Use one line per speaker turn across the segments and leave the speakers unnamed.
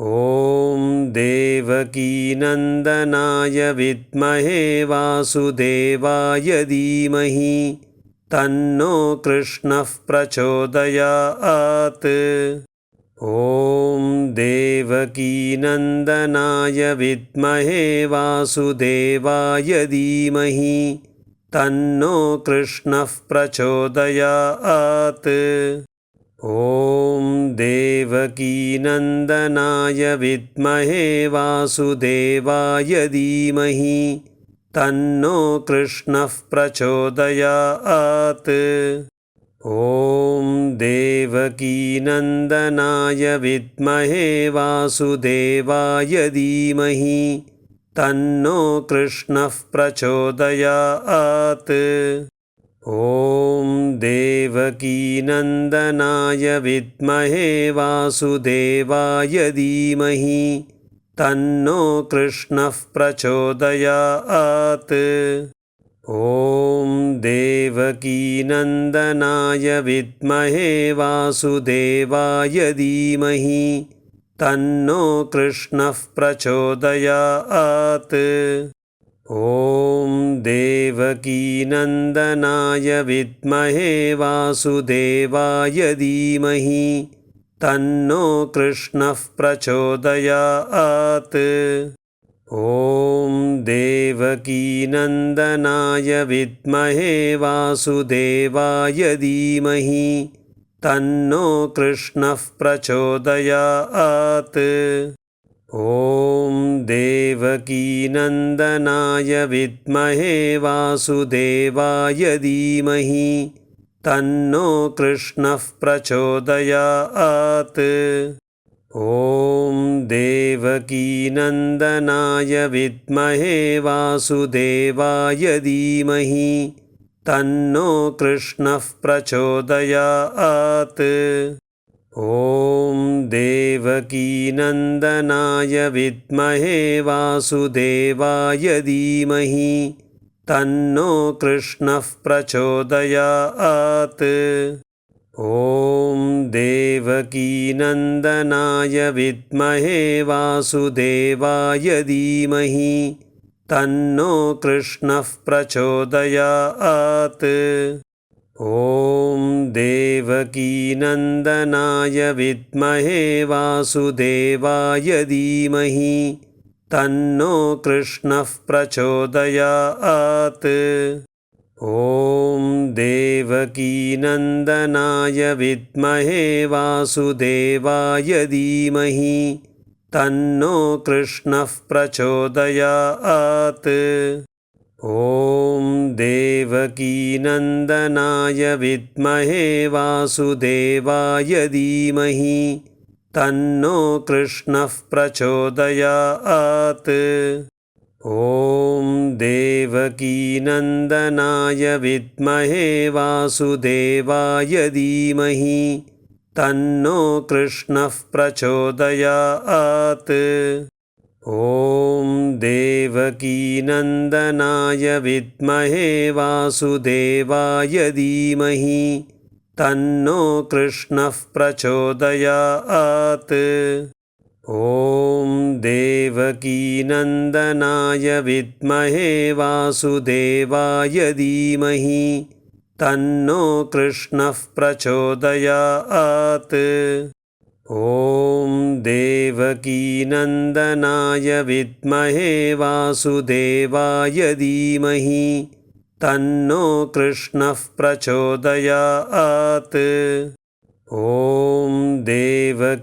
ॐ देवकीनन्दनाय विद्महे वासुदेवाय धीमहि तन्नो कृष्णः प्रचोदयात्। ॐ देवकीनन्दनाय विद्महे वासुदेवाय धीमहि तन्नो कृष्णः प्रचोदयात्। ॐ देवकीनन्दनाय विद्महे वासुदेवाय धीमहि तन्नो कृष्णः प्रचोदयात्। ॐ देवकीनन्दनाय विद्महे वासुदेवाय धीमहि तन्नो कृष्णः प्रचोदयात्। ॐ देवकीनन्दनाय विद्महे वासुदेवाय धीमहि तन्नो कृष्णः प्रचोदयात्। ॐ देवकीनन्दनाय विद्महे वासुदेवाय धीमहि तन्नो कृष्णः प्रचोदयात्। ॐ देवकीनन्दनाय विद्महे वासुदेवाय धीमहि तन्नो कृष्णः प्रचोदयात्। ॐ देवकीनन्दनाय विद्महे वासुदेवाय धीमहि तन्नो कृष्णः प्रचोदयात्। ॐ देवकीनन्दनाय विद्महे वासुदेवाय धीमहि तन्नो कृष्णः प्रचोदयात्। ॐ देवकीनन्दनाय विद्महे वासुदेवाय धीमहि तन्नो कृष्णः प्रचोदयात्। ॐ देवकीनन्दनाय विद्महे वासुदेवाय धीमहि तन्नो कृष्णः प्रचोदयात्। ॐ देवकीनन्दनाय विद्महे वासुदेवाय धीमहि तन्नो कृष्णः प्रचोदयात्। ॐ देवकीनन्दनाय विद्महे वासुदेवाय धीमहि तन्नो कृष्णः प्रचोदयात्। ॐ देवकीनन्दनाय विद्महे वासुदेवाय धीमहि तन्नो कृष्णः प्रचोदयात्। ॐ देवकीनन्दनाय विद्महे वासुदेवाय धीमहि तन्नो कृष्णः प्रचोदयात्। ॐ देवकीनन्दनाय विद्महे वासुदेवाय धीमहि तन्नो कृष्णः प्रचोदयात्। ॐ देवकीनन्दनाय विद्महे वासुदेवाय धीमहि तन्नो कृष्णः प्रचोदयात्। ॐ देवकीनन्दनाय विद्महे वासुदेवाय धीमहि तन्नो कृष्णः प्रचोदयात्। ॐ देवकीनन्दनाय विद्महे वासुदेवाय धीमहि तन्नो कृष्णः प्रचोदयात्। ॐ देवकीनन्दनाय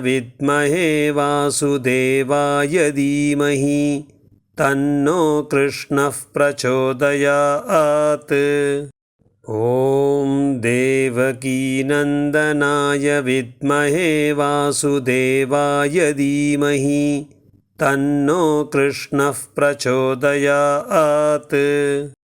विद्महे वासुदेवाय धीमहि तन्नो कृष्णः प्रचोदयात्। ॐ देवकीनन्दनाय विद्महे वासुदेवाय धीमहि तन्नो कृष्णः प्रचोदयात्।